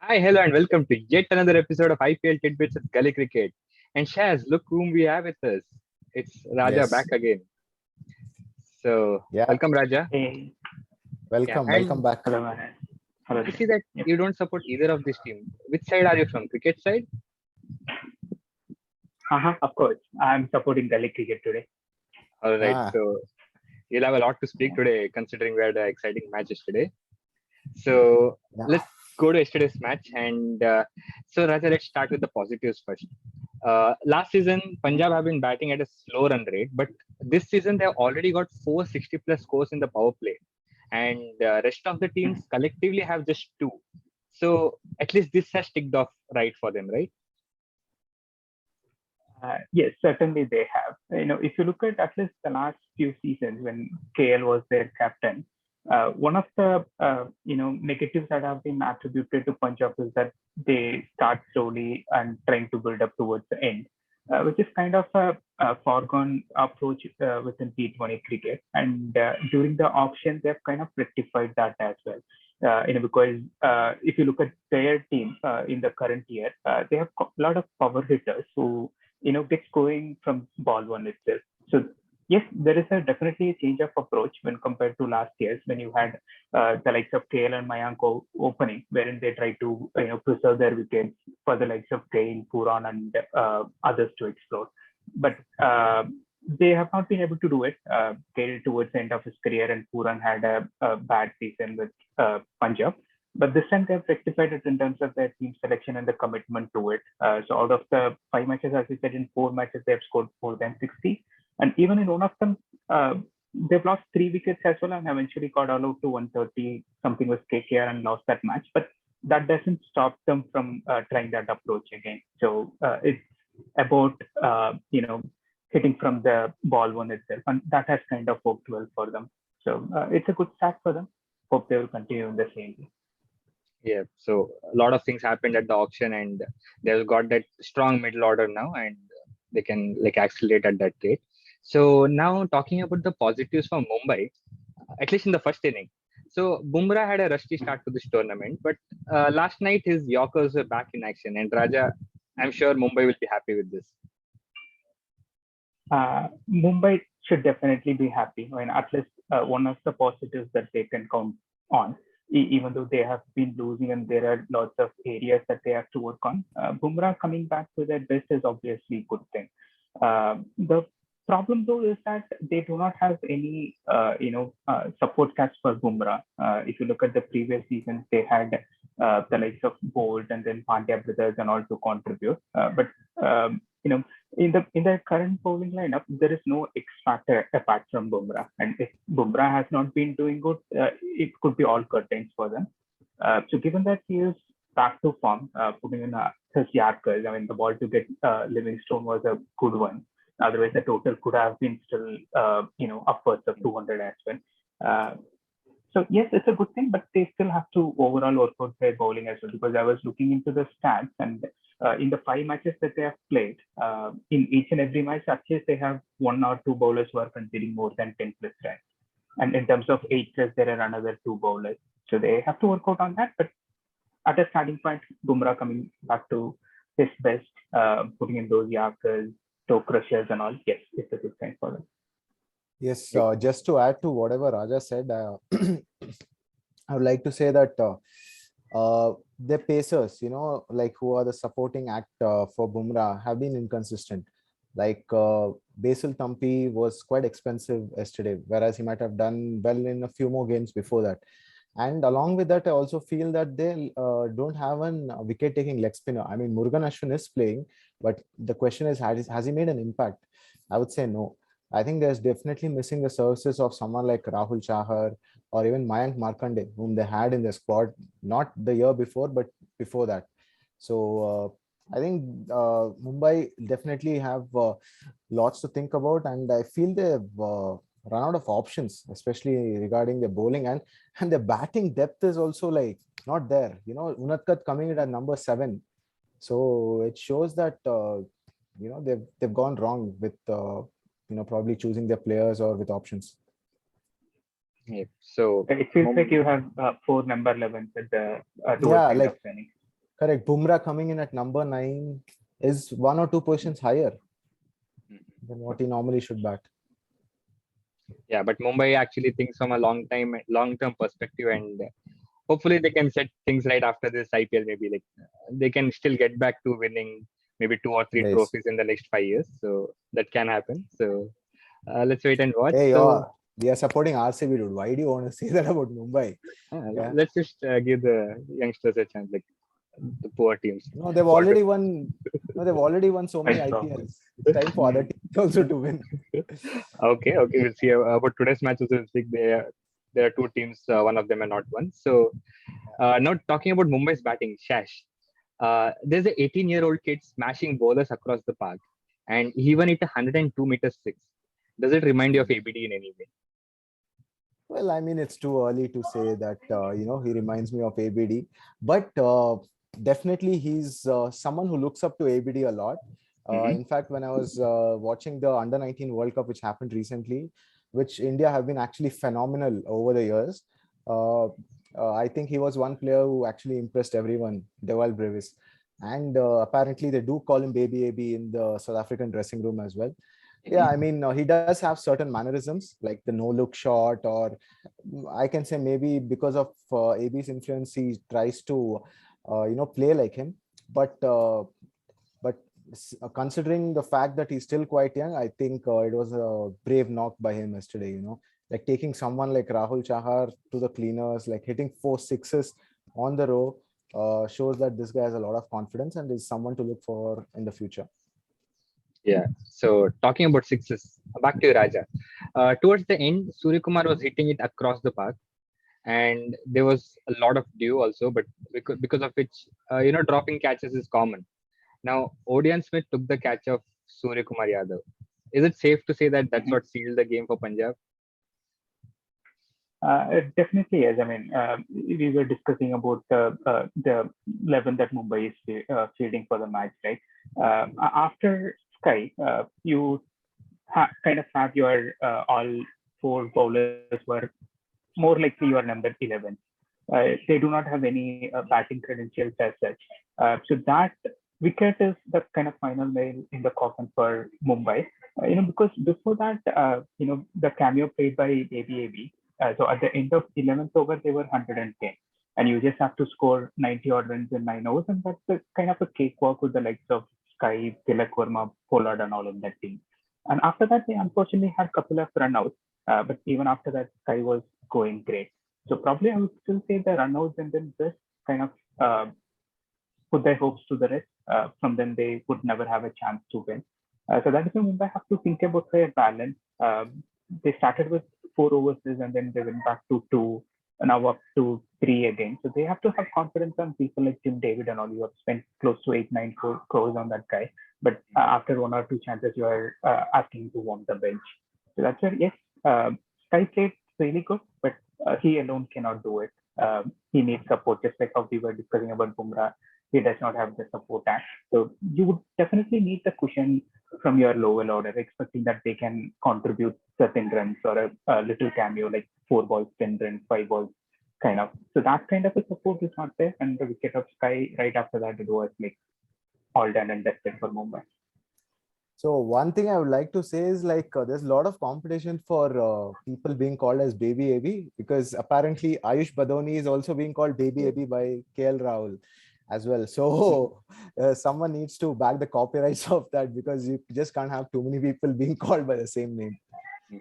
Hi, hello, and welcome to yet another episode of IPL Titbits with Gully Cricket. And Shaz, look whom we have with us. It's Raja back Yes. again. So, Yeah. welcome, Raja. Hey, Yeah, Welcome. Welcome and back. hello, Mayank. Hello, I see Rashid. that Yep. you don't support either of this team. Which side are you from? Cricket side? Of course. I'm supporting Gully cricket today. All right. Ah, So, you'll have a lot to speak today, considering we had an exciting match yesterday. So, yeah. let's go to yesterday's match. And so, Raja, let's start with the positives first. Last season, Punjab have been batting at a slow run rate, but this season they have already got 460 plus scores in the power play, and rest of the teams collectively have just two. So at least this has ticked off right for them, right? Yes, certainly they have. If you look at least the last few seasons when KL was their captain, one of the negatives that have been attributed to Punjab is that they start slowly and trying to build up towards the end, which is kind of a foregone approach within T20 cricket. And during the auction, they've kind of rectified that as well. Because if you look at their team in the current year, they have a lot of power hitters who gets going from ball one itself. So yes, there is a definitely a change of approach when compared to last year's when you had the likes of KL and Mayank opening, wherein they try to preserve their wickets for the likes of Kale, Puran, and others to explore. But they have not been able to do it. Kale towards the end of his career and Puran had a bad season with Punjab. But this time they've rectified it in terms of their team selection and the commitment to it. So out of the 5 matches, as you said, in 4 matches they've scored more than 60, and even in one of them, they've lost 3 wickets as well, and eventually got all out to 130 something with KKR and lost that match. But that doesn't stop them from trying that approach again. So it's about hitting from the ball one itself, and that has kind of worked well for them. So it's a good start for them. Hope they will continue in the same way. Yeah. So a lot of things happened at the auction, and they've got that strong middle order now, and they can like accelerate at that rate. So now talking about the positives for Mumbai, at least in the first inning. So Bumrah had a rusty start to this tournament, but last night his Yorkers were back in action. And Raja, I'm sure Mumbai will be happy with this. Mumbai should definitely be happy. I mean, at least one of the positives that they can count on, even though they have been losing and there are lots of areas that they have to work on. Bumrah coming back to their best is obviously a good thing. The problem though is that they do not have any, support cast for Bumrah. If you look at the previous seasons, they had the likes of Bolt and then Pandya brothers and all to contribute. But in the current bowling lineup, there is no X factor apart from Bumrah. And if Bumrah has not been doing good, it could be all curtains for them. So given that he is back to form, putting in his Yorkers, I mean, the ball to get Livingstone was a good one. Otherwise, the total could have been still, upwards of 200 as well. Uh, so yes, it's a good thing, but they still have to overall work out their bowling as well. Because I was looking into the stats, and in the 5 matches that they have played, in each and every match, at least they have one or two bowlers who are conceding more than 10 plus runs. And in terms of 8 plus, there are another two bowlers. So they have to work out on that. But at a starting point, Bumrah coming back to his best, putting in those Yorkers, toe crushers, and all. Yes, it's a good sign for them. Yes. Just to add to whatever Raja said, I would like to say that the pacers, like who are the supporting act for Bumrah, have been inconsistent. Like Basil Tampi was quite expensive yesterday, whereas he might have done well in a few more games before that. And along with that, I also feel that they don't have an wicket-taking leg spinner. I mean, Murugan Ashwin is playing, but the question is, has he made an impact? I would say no. I think there's definitely missing the services of someone like Rahul Chahar or even Mayank Markande, whom they had in the squad, not the year before, but before that. So I think Mumbai definitely have lots to think about, and I feel they've run out of options, especially regarding the bowling and the batting depth is also like not there. Unadkat coming in at number 7, so it shows that they've gone wrong with probably choosing their players or with options. Yeah. So It feels like you have 4 number 11s at the towards Yeah, the end of like the inning. Correct. Bumrah coming in at number 9 is 1 or 2 positions higher than what he normally should bat. Yeah, but Mumbai actually thinks from a long-term perspective, and hopefully they can set things right after this IPL. Maybe like they can still get back to winning maybe 2 or 3 Yes. trophies in the next 5 years. So that can happen. So let's wait and watch. Hey, So we are supporting RCB, dude. Why do you want to say that about Mumbai? Yeah. let's just give the youngsters a chance, like the poor teams. No, they've What already won. No, they've already won so many IPLs. It's time for other teams also to win. Okay, we'll see about today's matches. We'll see there are 2 teams. One of them are not one. So now talking about Mumbai's batting, Shash. There's an 18-year-old kid smashing bowlers across the park, and he even hit 102 meters six. Does it remind you of ABD in any way? Well, I mean, it's too early to say that, he reminds me of ABD, but definitely he's someone who looks up to ABD a lot. In fact, when I was watching the Under-19 World Cup, which happened recently, which India have been actually phenomenal over the years, I think he was one player who actually impressed everyone, Dewal Brevis. And apparently they do call him Baby AB in the South African dressing room as well. Yeah, I mean, he does have certain mannerisms like the no-look shot, or I can say maybe because of AB's influence, he tries to, play like him. But considering the fact that he's still quite young, I think it was a brave knock by him yesterday, like taking someone like Rahul Chahar to the cleaners, like hitting 4 sixes on the row, shows that this guy has a lot of confidence and is someone to look for in the future. Yeah. So talking about sixes, back to Raja. Towards the end, Suryakumar was hitting it across the park, and there was a lot of dew also, but because of which, dropping catches is common. Now, Odian Smith took the catch of Suryakumar Yadav. Is it safe to say that that's what sealed the game for Punjab? It definitely is. I mean, we were discussing about the 11 that Mumbai is fielding for the match, right? After Sky, you kind of have your all 4 bowlers were more likely your number 11. They do not have any batting credentials as such. So that wicket is the kind of final nail in the coffin for Mumbai. Because before that, the cameo played by AB. So at the end of 11th over, they were 110. And you just have to score 90 odd runs in 9 overs. And that's a kind of a cakewalk with the likes of Sky, Tilak Verma, Pollard, and all of that team. And after that, they unfortunately had a couple of runouts. But even after that, Sky was going great. So probably I would still say the runouts and then just kind of put their hopes to the rest. From then they would never have a chance to win. So that is why Mumbai have to think about their balance. They started with 4 overseas and then they went back to 2, and now up to 3 again. So they have to have confidence on people like Tim David and all. You have spent close to 8-9 crores on that guy, but after 1 or 2 chances, you are asking to warm the bench. So that's where yes, Sky played really good, but he alone cannot do it. He needs support, just like how we were discussing about Bumrah. He does not have the support act. So you would definitely need the cushion from your lower order, expecting that they can contribute certain runs or a little cameo like 4 balls, 10 runs, 5 balls, kind of. So that kind of a support is not there. And the wicket of Sky right after that, it was like all done and dusted for Mumbai. So one thing I would like to say is like there's a lot of competition for people being called as Baby AB, because apparently Ayush Badoni is also being called Baby AB by KL Rahul as well. So someone needs to back the copyrights of that, because you just can't have too many people being called by the same name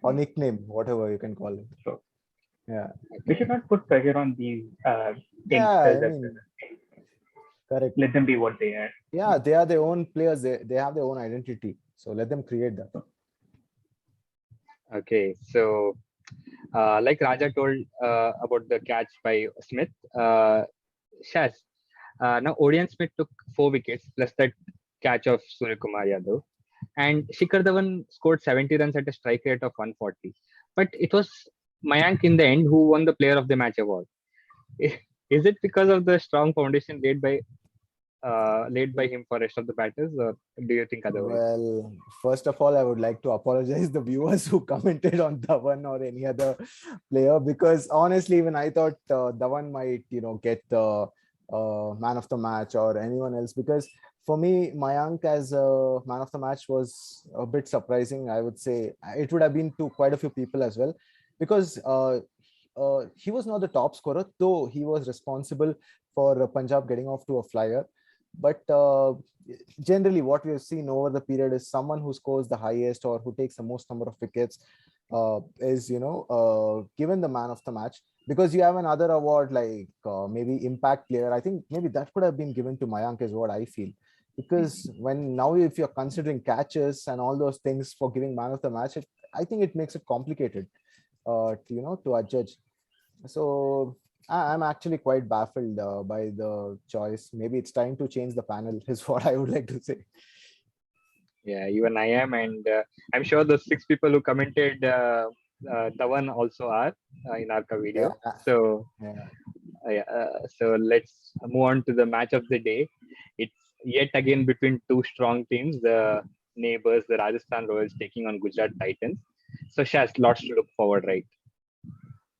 or nickname, whatever you can call it. So yeah, we should not put pressure on these correct. Let them be what they are. Yeah, they are their own players. They have their own identity. So let them create that. Okay, so like Raja told about the catch by Smith, Shaz. Now Odian Smith took 4 wickets plus that catch of Suryakumar Yadav, and Shikhar Dhawan scored 70 runs at a strike rate of 140. But it was Mayank in the end who won the Player of the Match award. Is it because of the strong foundation laid by him for rest of the batters, or do you think otherwise? Well, first of all, I would like to apologize the viewers who commented on Dhawan or any other player, because honestly, even I thought Dhawan might, get the man of the match or anyone else, because for me, Mayank as a man of the match was a bit surprising. I would say it would have been to quite a few people as well, because he was not the top scorer, though he was responsible for Punjab getting off to a flyer. But generally, what we have seen over the period is someone who scores the highest or who takes the most number of wickets is, given the man of the match. Because you have another award like maybe impact player. I think maybe that could have been given to Mayank, is what I feel. Because when now if you're considering catches and all those things for giving man of the match, I think it makes it complicated to adjudge. So I'm actually quite baffled by the choice. Maybe it's time to change the panel, is what I would like to say. Yeah, even I am, and I'm sure the 6 people who commented the one also are in our video. Yeah. So Yeah. so let's move on to the match of the day. It's yet again between two strong teams, the neighbours, the Rajasthan Royals taking on Gujarat Titans. So Shaz, lots to look forward, right?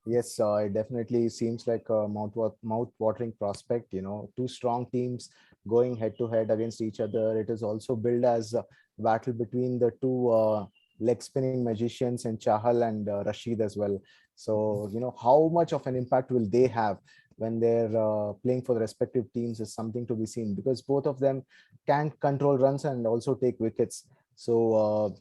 Yes, it definitely seems like a mouth-watering prospect. Two strong teams going head-to-head against each other. It is also billed as a battle between the two leg spinning magicians and Chahal and Rashid as well. So, how much of an impact will they have when they're playing for the respective teams is something to be seen, because both of them can control runs and also take wickets. So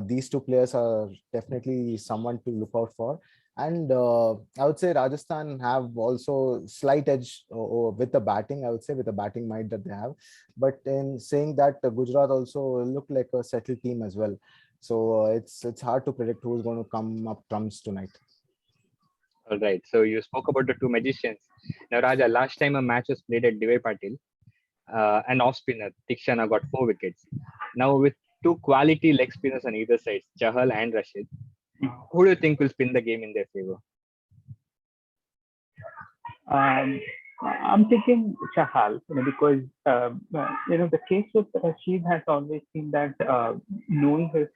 these two players are definitely someone to look out for. And I would say Rajasthan have also slight edge with the batting, I would say, with the batting might that they have. But in saying that, Gujarat also look like a settled team as well. So it's hard to predict who's going to come up trumps tonight. All right. So you spoke about the two magicians. Now, Raja, last time a match was played at Divay Patil, an off spinner, Tikshana, got 4 wickets. Now, with two quality leg spinners on either side, Chahal and Rashid, who do you think will spin the game in their favor? I'm thinking Chahal, because the case with Rashid has always been that knowing his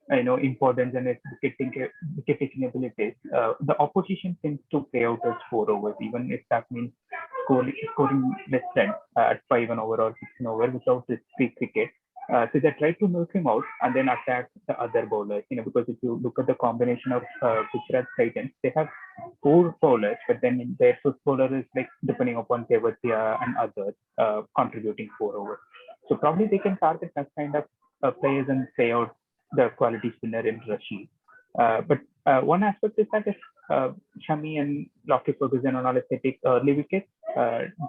importance and his wicket taking abilities, the opposition tends to play out as 4 overs, even if that means scoring less than at 5 an over or 6 an over without this free cricket. So they try to milk him out and then attack the other bowlers. Because if you look at the combination of Gujarat Titans, they have 4 bowlers, but then their 5th bowler is like depending upon Tevatia and others contributing 4 overs. So probably they can target that kind of players and play out the quality spinner in Rashid. But one aspect is that if Shami and Lockie Ferguson and all, if they take early wickets,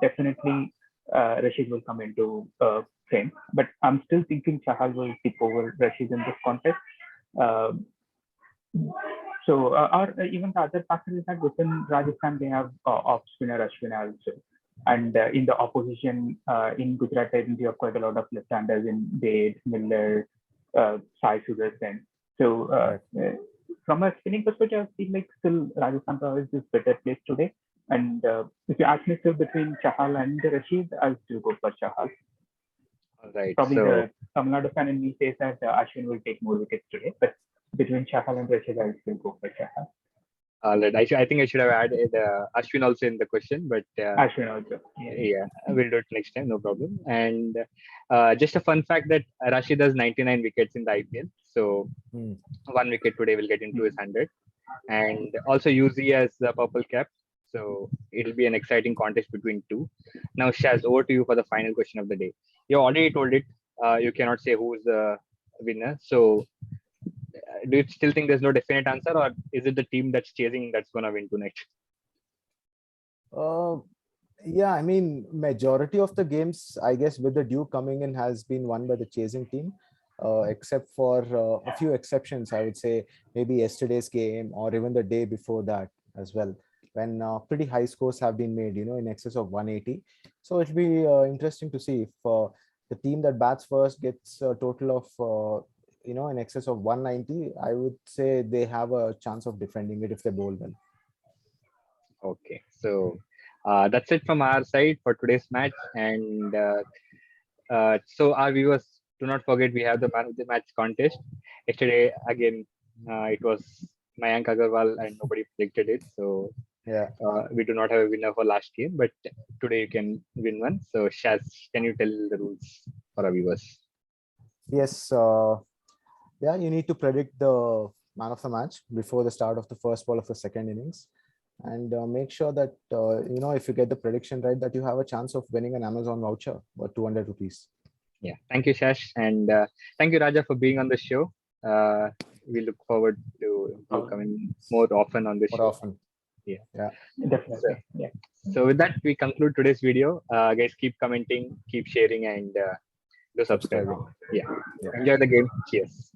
definitely Rashid will come into frame. But I'm still thinking Chahal will tip over Rashid in this contest. Or even the other factor is that within Rajasthan they have off spinner Ashwin also, and in the opposition in Gujarat Titans you have quite a lot of left-handers in Bade, Miller, Sai Sudarshan. So from a spinning perspective, I feel like still Rajasthan Royals is better placed today. And if you ask me still between Chahal and Rashid, I'll still go for Chahal. All right. Probably so, the Tamil Nadu fan in me says that Ashwin will take more wickets today, but between Chahal and Rashid, I'll still go for Chahal. all right. I think I should have added Ashwin also in the question, but Ashwin also. Yeah, we'll do it next time, no problem. And just a fun fact that Rashid has 99 wickets in the IPL. So 1 wicket today will get into his 100. And also UZ has the purple cap. So it'll be an exciting contest between two. Now, Shaz, over to you for the final question of the day. You already told it. You cannot say who's the winner. So do you still think there's no definite answer, or is it the team that's chasing that's going to win tonight? Yeah, I mean, majority of the games, I guess, with the dew coming in has been won by the chasing team, except for a few exceptions, I would say, maybe yesterday's game or even the day before that as well, when pretty high scores have been made, in excess of 180. So it'll be interesting to see if the team that bats first gets a total of, in excess of 190. I would say they have a chance of defending it if they bowl well. Okay, so that's it from our side for today's match. And so our viewers, do not forget we have the man of the match contest. Yesterday, again, it was Mayank Agarwal and nobody predicted it. So Yeah. We do not have a winner for last year, but today you can win one. So Shaz, can you tell the rules for our viewers? Yes. Yeah, you need to predict the man of the match before the start of the first ball of the second innings, and make sure that if you get the prediction right, that you have a chance of winning an Amazon voucher worth 200 rupees. Yeah, thank you, Shash, and thank you, Raja, for being on the show. We look forward to coming more often on the show. More often. Yeah. Definitely. Yeah. So with that, we conclude today's video. Guys, keep commenting, keep sharing, and do subscribing. Yeah. Enjoy the game. Cheers.